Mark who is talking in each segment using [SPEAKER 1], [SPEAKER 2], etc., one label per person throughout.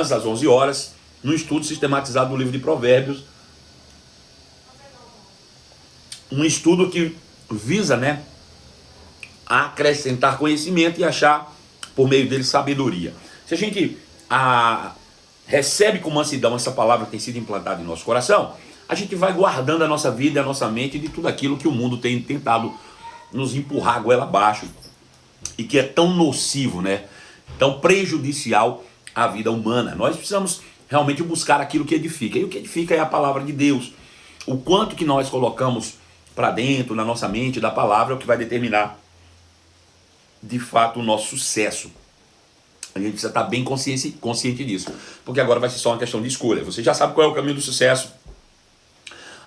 [SPEAKER 1] manhãs, às 11 horas, no estudo sistematizado do livro de Provérbios. Um estudo que visa, né, acrescentar conhecimento e achar, por meio dele, sabedoria. Se a gente recebe com mansidão essa palavra que tem sido implantada em nosso coração, a gente vai guardando a nossa vida e a nossa mente de tudo aquilo que o mundo tem tentado nos empurrar a goela abaixo e que é tão nocivo, né? Tão prejudicial à vida humana. Nós precisamos realmente buscar aquilo que edifica. E o que edifica é a palavra de Deus. O quanto que nós colocamos para dentro, na nossa mente, da palavra, é o que vai determinar, de fato, o nosso sucesso. A gente precisa estar bem consciente disso. Porque agora vai ser só uma questão de escolha. Você já sabe qual é o caminho do sucesso.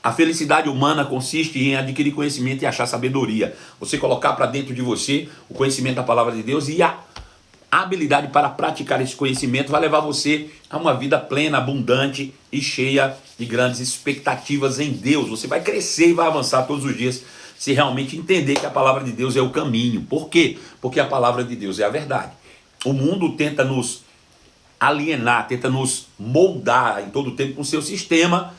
[SPEAKER 1] A felicidade humana consiste em adquirir conhecimento e achar sabedoria. Você colocar para dentro de você o conhecimento da palavra de Deus e a habilidade para praticar esse conhecimento vai levar você a uma vida plena, abundante e cheia de grandes expectativas em Deus. Você vai crescer e vai avançar todos os dias se realmente entender que a palavra de Deus é o caminho. Por quê? Porque a palavra de Deus é a verdade. O mundo tenta nos alienar, tenta nos moldar em todo o tempo com o seu sistema,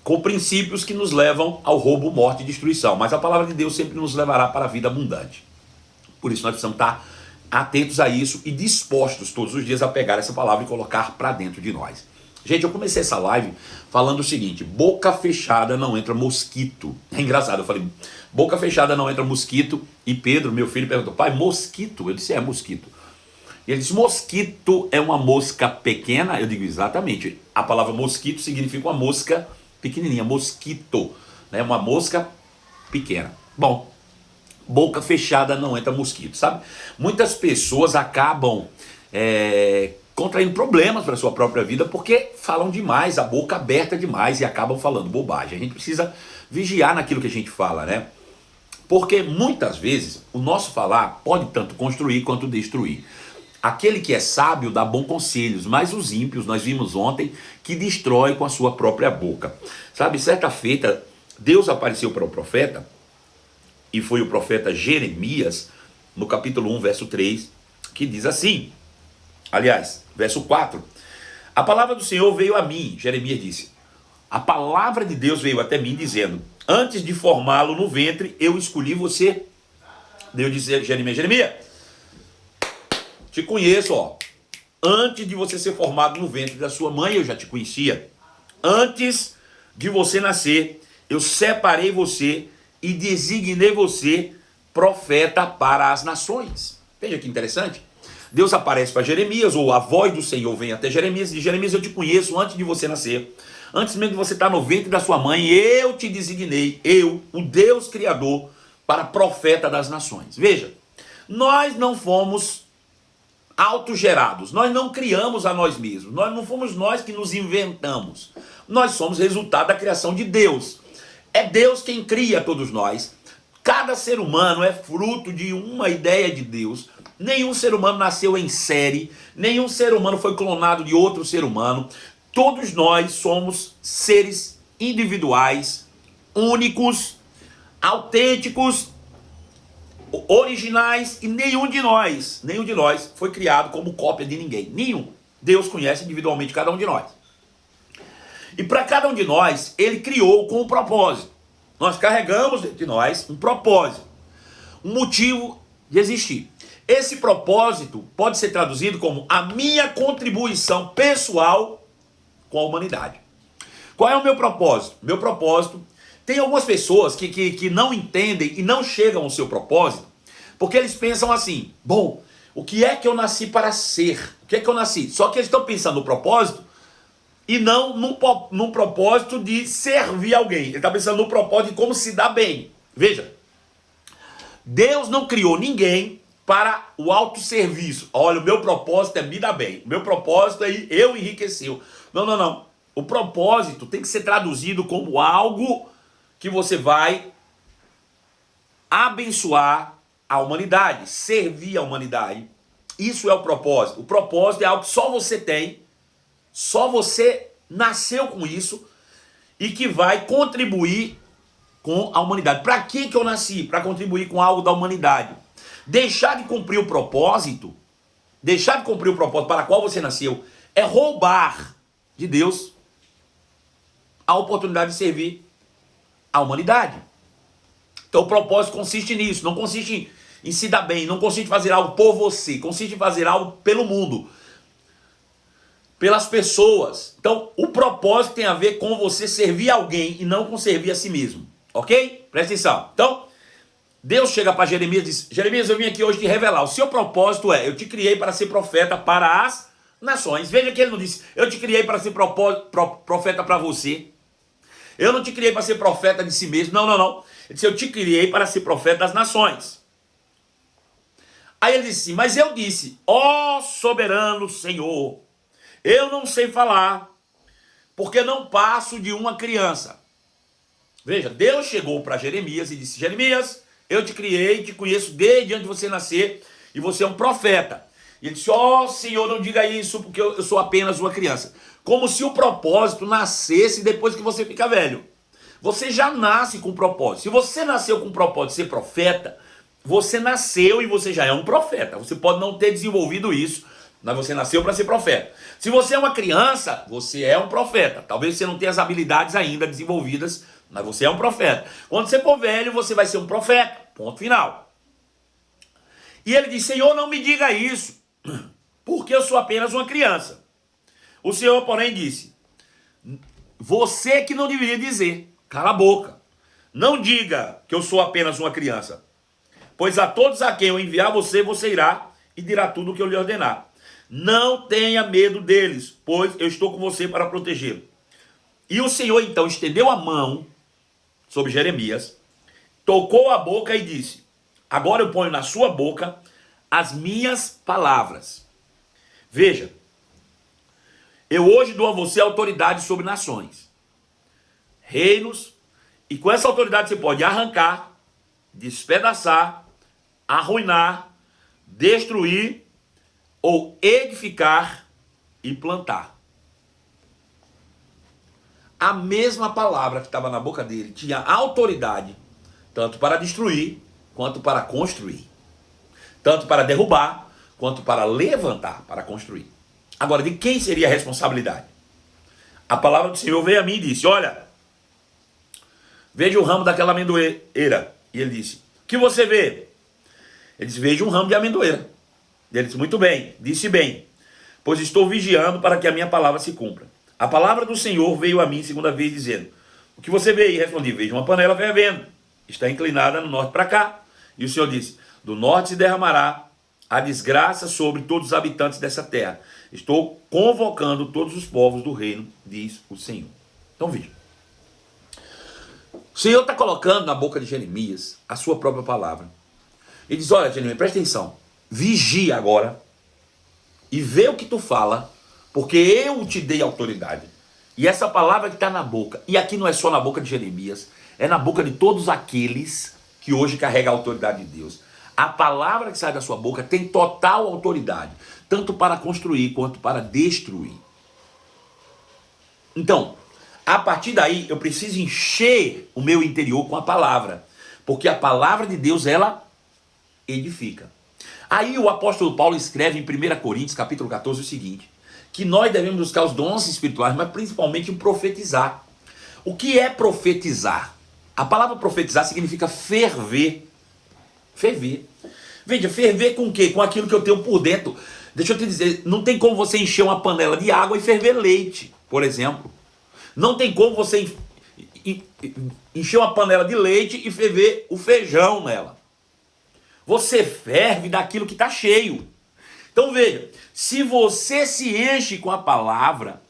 [SPEAKER 1] com princípios que nos levam ao roubo, morte e destruição. Mas a palavra de Deus sempre nos levará para a vida abundante. Por isso nós precisamos estar atentos a isso e dispostos todos os dias a pegar essa palavra e colocar para dentro de nós. Gente, eu comecei essa live falando o seguinte: boca fechada não entra mosquito. É engraçado, eu falei, boca fechada não entra mosquito. E Pedro, meu filho, perguntou, pai, mosquito? Eu disse, é mosquito. E ele disse, mosquito é uma mosca pequena? Eu digo, exatamente. A palavra mosquito significa uma mosca pequenininha, mosquito, né? Uma mosca pequena. Bom, boca fechada não entra mosquito, sabe? Muitas pessoas acabam contraindo problemas para a sua própria vida porque falam demais, a boca aberta demais e acabam falando bobagem. A gente precisa vigiar naquilo que a gente fala, né? Porque muitas vezes o nosso falar pode tanto construir quanto destruir. Aquele que é sábio dá bons conselhos, mas os ímpios, nós vimos ontem, que destrói com a sua própria boca. Sabe, certa feita, Deus apareceu para o profeta, e foi o profeta Jeremias, no capítulo 1, verso 3, que diz assim, aliás, verso 4, a palavra do Senhor veio a mim, Jeremias disse, a palavra de Deus veio até mim dizendo, antes de formá-lo no ventre, eu escolhi você. Deus disse, Jeremias, te conheço, ó. Antes de você ser formado no ventre da sua mãe, eu já te conhecia. Antes de você nascer, eu separei você e designei você profeta para as nações. Veja que interessante. Deus aparece para Jeremias, ou a voz do Senhor vem até Jeremias e diz, Jeremias, eu te conheço antes de você nascer. Antes mesmo de você estar no ventre da sua mãe, eu te designei, eu, o Deus Criador, para profeta das nações. Veja, nós não fomos autogerados, nós não criamos a nós mesmos, nós não fomos nós que nos inventamos, nós somos resultado da criação de Deus. É Deus quem cria todos nós. Cada ser humano é fruto de uma ideia de Deus. Nenhum ser humano nasceu em série, nenhum ser humano foi clonado de outro ser humano. Todos nós somos seres individuais, únicos, autênticos, originais, e nenhum de nós foi criado como cópia de ninguém. Nenhum. Deus conhece individualmente cada um de nós. E para cada um de nós, ele criou com um propósito. Nós carregamos dentro de nós um propósito, um motivo de existir. Esse propósito pode ser traduzido como a minha contribuição pessoal com a humanidade. Qual é o meu propósito? Meu propósito, tem algumas pessoas que não entendem e não chegam ao seu propósito, porque eles pensam assim, bom, o que é que eu nasci para ser? O que é que eu nasci? Só que eles estão pensando no propósito e não num propósito de servir alguém. Ele está pensando no propósito de como se dar bem. Veja, Deus não criou ninguém para o autosserviço. Olha, o meu propósito é me dar bem. O meu propósito é eu enriquecer. Não. O propósito tem que ser traduzido como algo que você vai abençoar a humanidade, servir a humanidade. Isso é o propósito. O propósito é algo que só você tem, só você nasceu com isso e que vai contribuir com a humanidade. Para que eu nasci? Para contribuir com algo da humanidade. Deixar de cumprir o propósito para qual você nasceu, é roubar de Deus a oportunidade de servir a humanidade. Então o propósito consiste nisso, não consiste em se dar bem, não consiste em fazer algo por você, consiste em fazer algo pelo mundo, pelas pessoas. Então o propósito tem a ver com você servir alguém e não com servir a si mesmo, ok? Presta atenção. Então Deus chega para Jeremias e diz: Jeremias, eu vim aqui hoje te revelar, o seu propósito é, eu te criei para ser profeta para as nações. Veja que ele não disse, eu te criei para ser profeta para você. Eu não te criei para ser profeta de si mesmo. Não, não, não. Ele disse, eu te criei para ser profeta das nações. Aí ele disse, mas eu disse, ó soberano Senhor, eu não sei falar, porque não passo de uma criança. Veja, Deus chegou para Jeremias e disse, Jeremias, eu te criei, te conheço desde antes de você nascer, e você é um profeta. E ele disse, ó Senhor, não diga isso, porque eu sou apenas uma criança. Como se o propósito nascesse depois que você fica velho. Você já nasce com propósito. Se você nasceu com o propósito de ser profeta, você nasceu e você já é um profeta. Você pode não ter desenvolvido isso, mas você nasceu para ser profeta. Se você é uma criança, você é um profeta. Talvez você não tenha as habilidades ainda desenvolvidas, mas você é um profeta. Quando você for velho, você vai ser um profeta. Ponto final. E ele diz, Senhor, não me diga isso, porque eu sou apenas uma criança. O Senhor, porém, disse, você que não deveria dizer, cala a boca. Não diga que eu sou apenas uma criança, pois a todos a quem eu enviar você, você irá e dirá tudo o que eu lhe ordenar. Não tenha medo deles, pois eu estou com você para protegê-lo. E o Senhor, então, estendeu a mão sobre Jeremias, tocou a boca e disse, agora eu ponho na sua boca as minhas palavras. Veja, eu hoje dou a você autoridade sobre nações, reinos, e com essa autoridade você pode arrancar, despedaçar, arruinar, destruir ou edificar e plantar. A mesma palavra que estava na boca dele tinha autoridade tanto para destruir quanto para construir, tanto para derrubar quanto para levantar, para construir. Agora, de quem seria a responsabilidade? A palavra do Senhor veio a mim e disse, olha, veja o ramo daquela amendoeira. E ele disse, o que você vê? Ele disse, veja um ramo de amendoeira. Ele disse, muito bem, disse bem, pois estou vigiando para que a minha palavra se cumpra. A palavra do Senhor veio a mim segunda vez dizendo, o que você vê? E respondi, vejo uma panela fervendo, está inclinada no norte para cá. E o Senhor disse, do norte se derramará a desgraça sobre todos os habitantes dessa terra. Estou convocando todos os povos do reino, diz o Senhor. Então veja. O Senhor está colocando na boca de Jeremias a sua própria palavra. Ele diz, olha Jeremias, presta atenção. Vigia agora e vê o que tu fala, porque eu te dei autoridade. E essa palavra que está na boca, e aqui não é só na boca de Jeremias, é na boca de todos aqueles que hoje carregam a autoridade de Deus. A palavra que sai da sua boca tem total autoridade, tanto para construir quanto para destruir. Então, a partir daí, eu preciso encher o meu interior com a palavra, porque a palavra de Deus, ela edifica. Aí o apóstolo Paulo escreve em 1 Coríntios, capítulo 14, o seguinte, que nós devemos buscar os dons espirituais, mas principalmente em profetizar. O que é profetizar? A palavra profetizar significa ferver. Ferver. Veja, ferver com o quê? Com aquilo que eu tenho por dentro. Deixa eu te dizer, não tem como você encher uma panela de água e ferver leite, por exemplo. Não tem como você encher uma panela de leite e ferver o feijão nela. Você ferve daquilo que está cheio. Então veja, se você se enche com a palavra,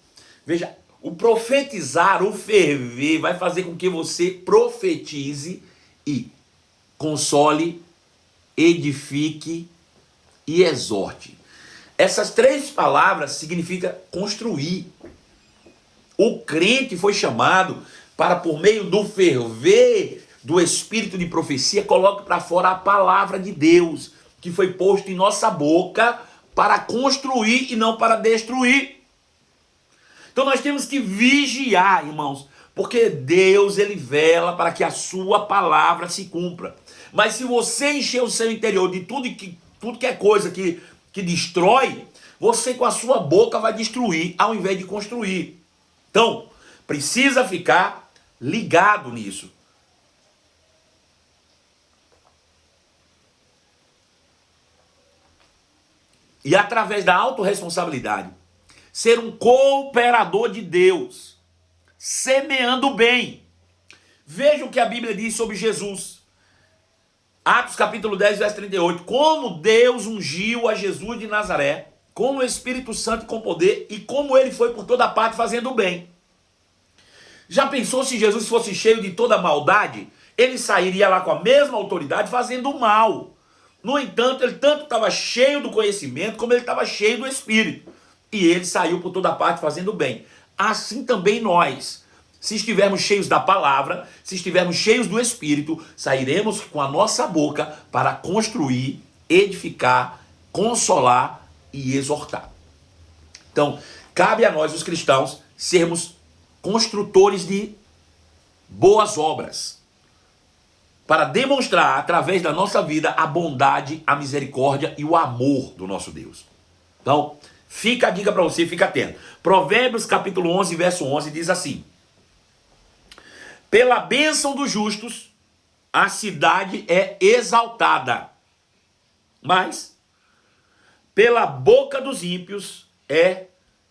[SPEAKER 1] veja, o profetizar, o ferver, vai fazer com que você profetize e console, edifique e exorte. Essas três palavras significam construir. O crente foi chamado para, por meio do ferver do espírito de profecia, coloque para fora a palavra de Deus, que foi posto em nossa boca para construir e não para destruir. Então nós temos que vigiar, irmãos, porque Deus, ele vela para que a sua palavra se cumpra. Mas se você encher o seu interior de tudo que é coisa que destrói, Você com a sua boca vai destruir ao invés de construir. Então, precisa ficar ligado nisso. E através da autorresponsabilidade, ser um cooperador de Deus, semeando bem. Veja o que a Bíblia diz sobre Jesus. Atos capítulo 10, verso 38. Como Deus ungiu a Jesus de Nazaré, com o Espírito Santo e com poder, e como ele foi por toda parte fazendo o bem. Já pensou se Jesus fosse cheio de toda maldade? Ele sairia lá com a mesma autoridade fazendo o mal. No entanto, ele tanto estava cheio do conhecimento, como ele estava cheio do Espírito. E ele saiu por toda parte fazendo o bem. Assim também nós, se estivermos cheios da palavra, se estivermos cheios do Espírito, sairemos com a nossa boca para construir, edificar, consolar e exortar. Então, cabe a nós, os cristãos, sermos construtores de boas obras, para demonstrar através da nossa vida a bondade, a misericórdia e o amor do nosso Deus. Então, fica a dica para você, fica atento. Provérbios capítulo 11, verso 11 diz assim: pela bênção dos justos, a cidade é exaltada, mas pela boca dos ímpios é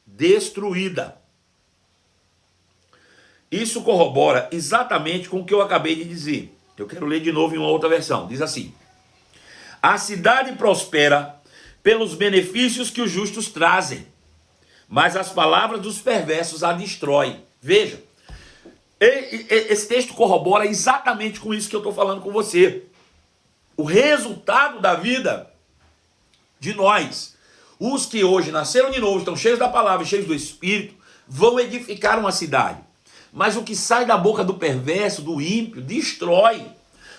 [SPEAKER 1] destruída. Isso corrobora exatamente com o que eu acabei de dizer. Eu quero ler de novo em uma outra versão. Diz assim: a cidade prospera pelos benefícios que os justos trazem, mas as palavras dos perversos a destroem. Veja, esse texto corrobora exatamente com isso que eu estou falando com você. O resultado da vida de nós, os que hoje nasceram de novo, estão cheios da palavra, cheios do Espírito, vão edificar uma cidade. Mas o que sai da boca do perverso, do ímpio, destrói.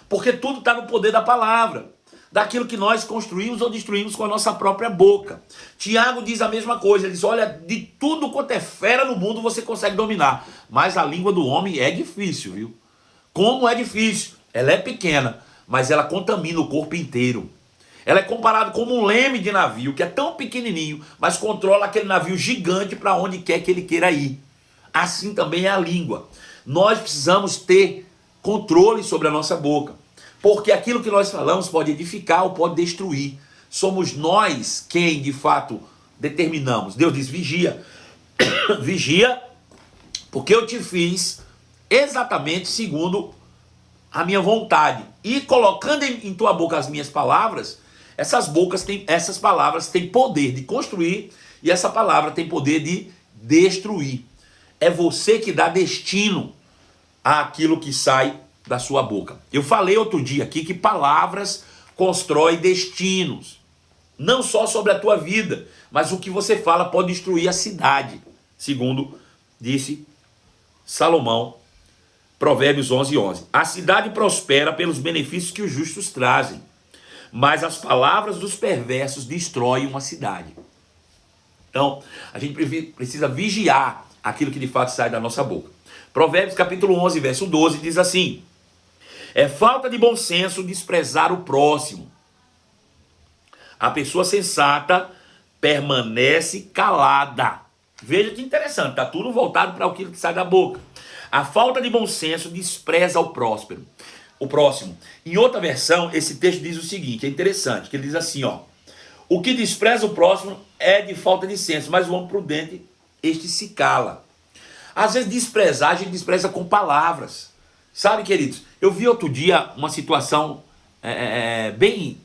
[SPEAKER 1] Porque tudo está no poder da palavra. Daquilo que nós construímos ou destruímos com a nossa própria boca. Tiago diz a mesma coisa. Ele diz, olha, de tudo quanto é fera no mundo você consegue dominar. Mas a língua do homem é difícil, viu? Como é difícil? Ela é pequena, mas ela contamina o corpo inteiro. Ela é comparada como um leme de navio, que é tão pequenininho, mas controla aquele navio gigante para onde quer que ele queira ir. Assim também é a língua. Nós precisamos ter controle sobre a nossa boca, porque aquilo que nós falamos pode edificar ou pode destruir. Somos nós quem de fato determinamos. Deus diz, vigia. Vigia, porque eu te fiz exatamente segundo a minha vontade. E colocando em tua boca as minhas palavras, essas palavras têm poder de construir e essa palavra tem poder de destruir. É você que dá destino àquilo que sai da sua boca. Eu falei outro dia aqui que palavras constroem destinos. Não só sobre a tua vida, mas o que você fala pode destruir a cidade. Segundo disse Salomão, Provérbios 11, 11. A cidade prospera pelos benefícios que os justos trazem, mas as palavras dos perversos destroem uma cidade. Então, a gente precisa vigiar aquilo que de fato sai da nossa boca. Provérbios capítulo 11, verso 12 diz assim: é falta de bom senso desprezar o próximo. A pessoa sensata permanece calada. Veja que interessante, está tudo voltado para aquilo que sai da boca. A falta de bom senso despreza o próximo. Em outra versão, esse texto diz o seguinte, é interessante, que ele diz assim, ó: o que despreza o próximo é de falta de senso, mas o homem prudente, este se cala. Às vezes desprezar, a gente despreza com palavras. Sabe, queridos, eu vi outro dia uma situação bem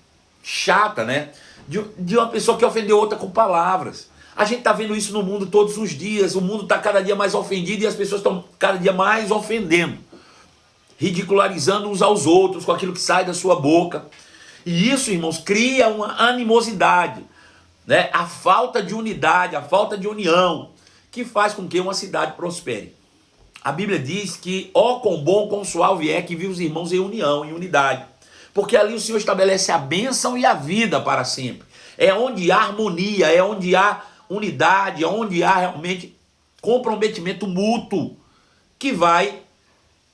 [SPEAKER 1] chata, né? De uma pessoa que ofendeu outra com palavras. A gente está vendo isso no mundo todos os dias. O mundo está cada dia mais ofendido e as pessoas estão cada dia mais ofendendo, ridicularizando uns aos outros com aquilo que sai da sua boca. E isso, irmãos, cria uma animosidade, né? A falta de unidade, a falta de união, que faz com que uma cidade prospere. A Bíblia diz que, ó, quão bom, quão suave é que vive os irmãos em união, em unidade. Porque ali o Senhor estabelece a bênção e a vida para sempre. É onde há harmonia, é onde há unidade, é onde há realmente comprometimento mútuo, que vai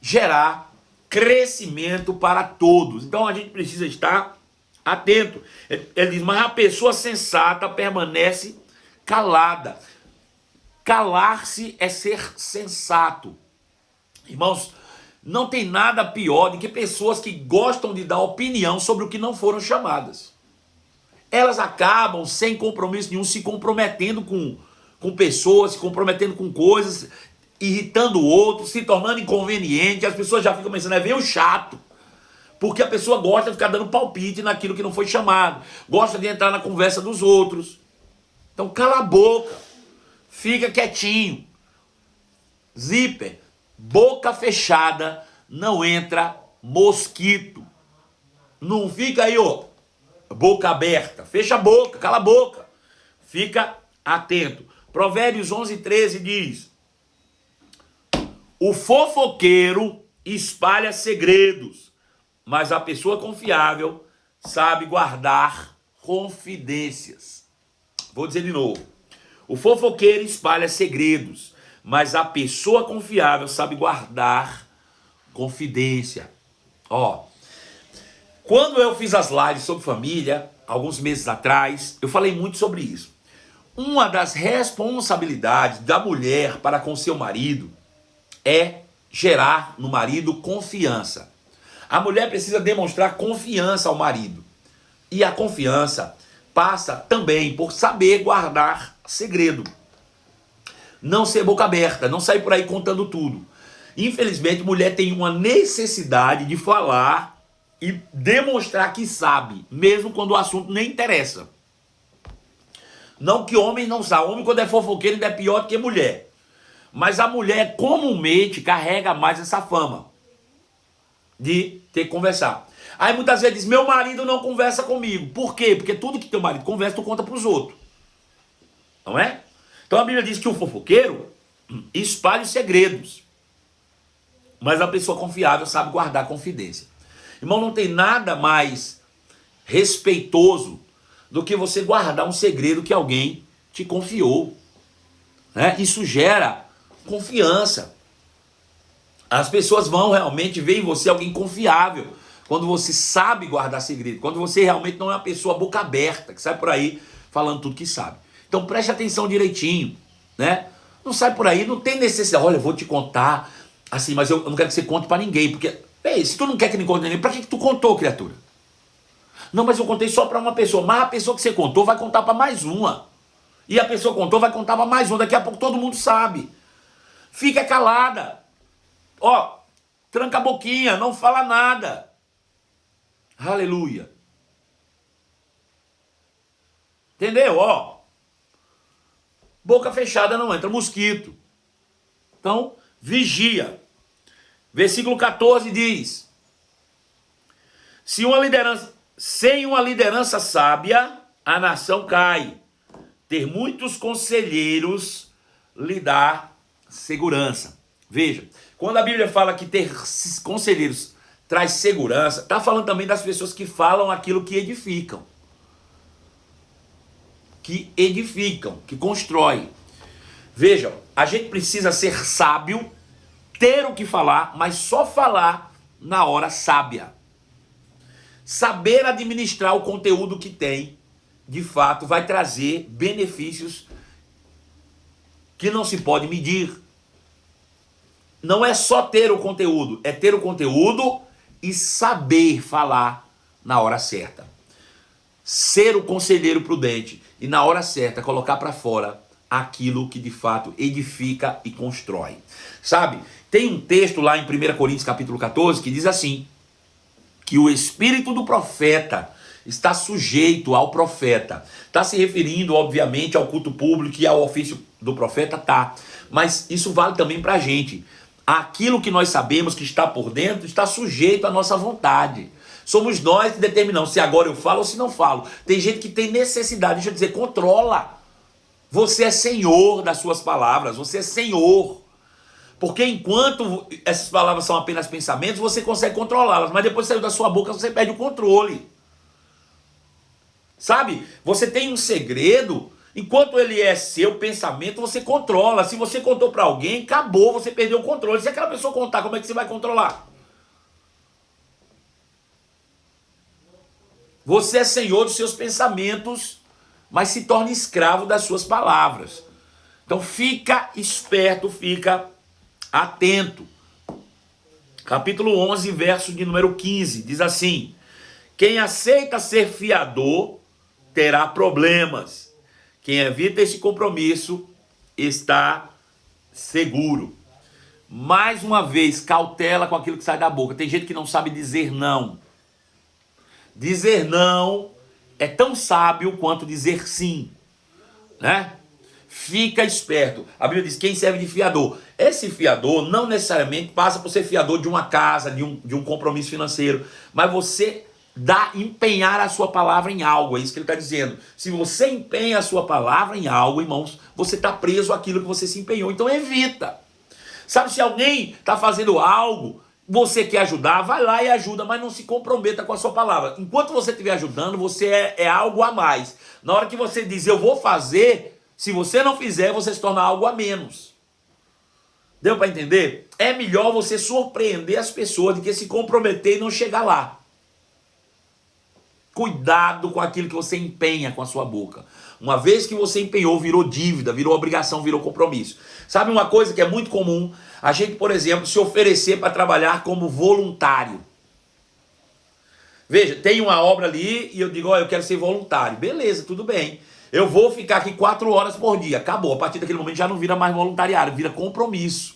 [SPEAKER 1] gerar crescimento para todos. Então a gente precisa estar atento. Ele diz, mas a pessoa sensata permanece calada. Calar-se é ser sensato. Irmãos, não tem nada pior do que pessoas que gostam de dar opinião sobre o que não foram chamadas. Elas acabam, sem compromisso nenhum, se comprometendo com pessoas, se comprometendo com coisas, irritando o outro, se tornando inconveniente. As pessoas já ficam pensando, vem o chato. Porque a pessoa gosta de ficar dando palpite naquilo que não foi chamado. Gosta de entrar na conversa dos outros. Então cala a boca. Fica quietinho. Zíper. Boca fechada, não entra mosquito. Não fica aí, ó, boca aberta. Fecha a boca, cala a boca. Fica atento. Provérbios 11:13 diz: o fofoqueiro espalha segredos, mas a pessoa confiável sabe guardar confidências. Vou dizer de novo. O fofoqueiro espalha segredos, mas a pessoa confiável sabe guardar confidência. Ó, quando eu fiz as lives sobre família, alguns meses atrás, eu falei muito sobre isso. Uma das responsabilidades da mulher para com seu marido é gerar no marido confiança. A mulher precisa demonstrar confiança ao marido. E a confiança passa também por saber guardar segredo. Não ser boca aberta, não sair por aí contando tudo. Infelizmente, mulher tem uma necessidade de falar e demonstrar que sabe, mesmo quando o assunto nem interessa. Não que homem não sabe. Homem, quando é fofoqueiro, ainda é pior do que mulher. Mas a mulher comumente carrega mais essa fama de ter que conversar. Aí muitas vezes diz, meu marido não conversa comigo. Por quê? Porque tudo que teu marido conversa, tu conta pros outros. Não é? Então a Bíblia diz que o fofoqueiro espalha os segredos. Mas a pessoa confiável sabe guardar confidência. Irmão, não tem nada mais respeitoso do que você guardar um segredo que alguém te confiou. Né? Isso gera confiança. As pessoas vão realmente ver em você alguém confiável. Quando você sabe guardar segredo. Quando você realmente não é uma pessoa boca aberta, que sai por aí falando tudo que sabe. Então preste atenção direitinho, né? Não sai por aí, não tem necessidade. Olha, eu vou te contar, assim, mas eu não quero que você conte pra ninguém. Porque, se tu não quer que ninguém conte pra ninguém, pra que tu contou, criatura? Não, mas eu contei só pra uma pessoa. Mas a pessoa que você contou vai contar pra mais uma. E a pessoa que contou vai contar pra mais uma. Daqui a pouco todo mundo sabe. Fica calada. Ó, tranca a boquinha, não fala nada. Aleluia. Entendeu? Ó. Boca fechada não entra mosquito. Então, vigia. Versículo 14 diz: sem uma liderança sábia, a nação cai. Ter muitos conselheiros lhe dá segurança. Veja, quando a Bíblia fala que ter conselheiros traz segurança, está falando também das pessoas que falam aquilo que edificam. Que constroem. Vejam, a gente precisa ser sábio, ter o que falar, mas só falar na hora sábia. Saber administrar o conteúdo que tem, de fato, vai trazer benefícios que não se pode medir. Não é só ter o conteúdo, é ter o conteúdo e saber falar na hora certa. Ser o conselheiro prudente e na hora certa colocar para fora aquilo que de fato edifica e constrói. Sabe, tem um texto lá em 1 Coríntios capítulo 14 que diz assim, que o espírito do profeta está sujeito ao profeta. Está se referindo, obviamente, ao culto público e ao ofício do profeta, tá. Mas isso vale também para a gente. Aquilo que nós sabemos que está por dentro está sujeito à nossa vontade. Somos nós que determinamos se agora eu falo ou se não falo. Tem gente que tem necessidade, deixa eu dizer, controla. Você é senhor das suas palavras, você é senhor. Porque enquanto essas palavras são apenas pensamentos, você consegue controlá-las. Mas depois que saiu da sua boca, você perde o controle. Sabe? Você tem um segredo, enquanto ele é seu pensamento, você controla. Se você contou para alguém, acabou, você perdeu o controle. Se aquela pessoa contar, como é que você vai controlar? Você é senhor dos seus pensamentos mas se torna escravo das suas palavras. Então fica esperto, fica atento. Capítulo 11, verso de número 15, diz assim: quem aceita ser fiador terá problemas. Quem evita esse compromisso está seguro. Mais uma vez, cautela com aquilo que sai da boca. Tem gente que não sabe dizer não. Dizer não é tão sábio quanto dizer sim, né? Fica esperto. A Bíblia diz: quem serve de fiador. Esse fiador não necessariamente passa por ser fiador de uma casa, de um compromisso financeiro, mas você empenhar a sua palavra em algo. É isso que ele está dizendo. Se você empenha a sua palavra em algo, irmãos, você está preso àquilo que você se empenhou. Então evita. Sabe, se alguém está fazendo algo, você quer ajudar, vai lá e ajuda, mas não se comprometa com a sua palavra. Enquanto você estiver ajudando, você é algo a mais. Na hora que você diz eu vou fazer, se você não fizer, você se torna algo a menos. Deu para entender? É melhor você surpreender as pessoas do que se comprometer e não chegar lá. Cuidado com aquilo que você empenha com a sua boca. Uma vez que você empenhou, virou dívida, virou obrigação, virou compromisso. Sabe uma coisa que é muito comum? A gente, por exemplo, se oferecer para trabalhar como voluntário. Veja, tem uma obra ali e eu digo, eu quero ser voluntário. Beleza, tudo bem. Eu vou ficar aqui 4 horas por dia. Acabou. A partir daquele momento já não vira mais voluntariado, vira compromisso.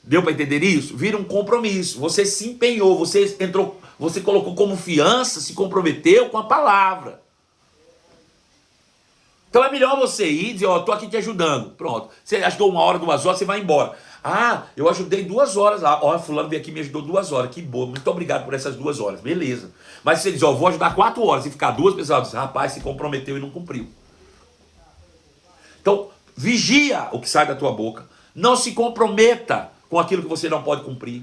[SPEAKER 1] Deu para entender isso? Vira um compromisso. Você se empenhou, você entrou, você colocou como fiança, se comprometeu com a palavra. Então é melhor você ir e dizer, tô aqui te ajudando. Pronto. Você ajudou 1 hora, 2 horas, você vai embora. Eu ajudei 2 horas. Fulano veio aqui e me ajudou 2 horas. Que boa, muito obrigado por essas 2 horas. Beleza. Mas se você diz, vou ajudar 4 horas e ficar 2 pessoas, rapaz, se comprometeu e não cumpriu. Então, vigia o que sai da tua boca. Não se comprometa com aquilo que você não pode cumprir.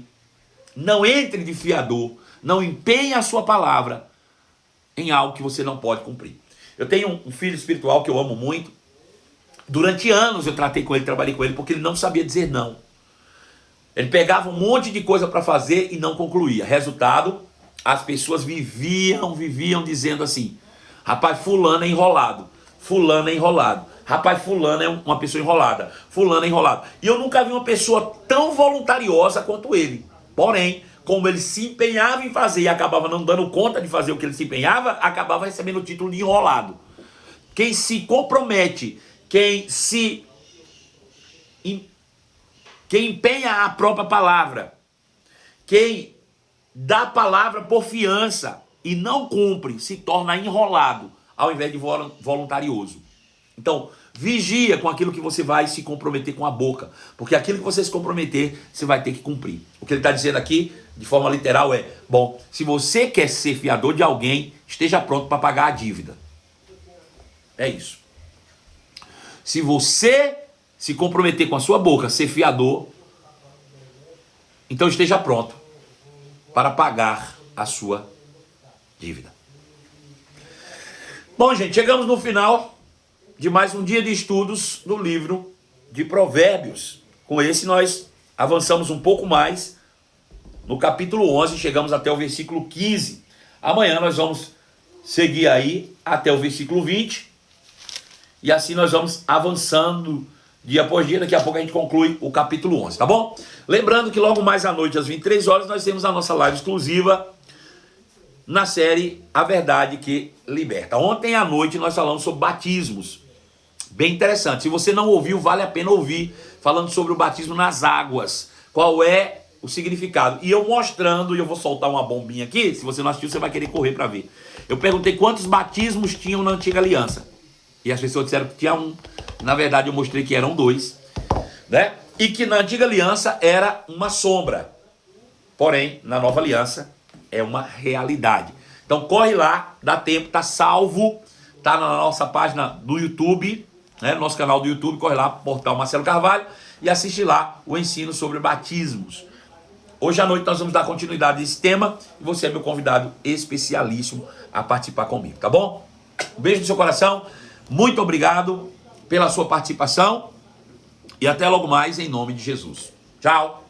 [SPEAKER 1] Não entre de fiador. Não empenhe a sua palavra em algo que você não pode cumprir. Eu tenho um filho espiritual que eu amo muito. Durante anos eu tratei com ele, trabalhei com ele, porque ele não sabia dizer não. Ele pegava um monte de coisa para fazer e não concluía. Resultado, as pessoas viviam dizendo assim, rapaz, fulano é enrolado, fulano é enrolado, rapaz, fulano é uma pessoa enrolada, fulano é enrolado. E eu nunca vi uma pessoa tão voluntariosa quanto ele. Porém, como ele se empenhava em fazer e acabava não dando conta de fazer o que ele se empenhava, acabava recebendo o título de enrolado. Quem se compromete, quem empenha a própria palavra, quem dá a palavra por fiança e não cumpre, se torna enrolado, ao invés de voluntarioso. Então, vigia com aquilo que você vai se comprometer com a boca, porque aquilo que você se comprometer, você vai ter que cumprir. O que ele está dizendo aqui, de forma literal, se você quer ser fiador de alguém, esteja pronto para pagar a dívida. É isso. Se você se comprometer com a sua boca, ser fiador, então esteja pronto para pagar a sua dívida. Bom, gente, chegamos no final de mais um dia de estudos no livro de Provérbios. Com esse nós avançamos um pouco mais. No capítulo 11, chegamos até o versículo 15. Amanhã nós vamos seguir aí até o versículo 20. E assim nós vamos avançando dia após dia. Daqui a pouco a gente conclui o capítulo 11, tá bom? Lembrando que logo mais à noite, às 23 horas, nós temos a nossa live exclusiva na série A Verdade que Liberta. Ontem à noite nós falamos sobre batismos. Bem interessante. Se você não ouviu, vale a pena ouvir. Falando sobre o batismo nas águas. Qual é o significado. E eu mostrando, e eu vou soltar uma bombinha aqui. Se você não assistiu, você vai querer correr para ver. Eu perguntei quantos batismos tinham na antiga aliança. E as pessoas disseram que tinha 1. Na verdade, eu mostrei que eram 2. Né? E que na antiga aliança era uma sombra. Porém, na nova aliança, é uma realidade. Então corre lá, dá tempo, tá salvo, tá na nossa página do YouTube, né, no nosso canal do YouTube, corre lá, Portal Marcelo Carvalho, e assiste lá o ensino sobre batismos. Hoje à noite nós vamos dar continuidade a esse tema, e você é meu convidado especialíssimo a participar comigo, tá bom? Um beijo no seu coração, muito obrigado pela sua participação, e até logo mais em nome de Jesus. Tchau!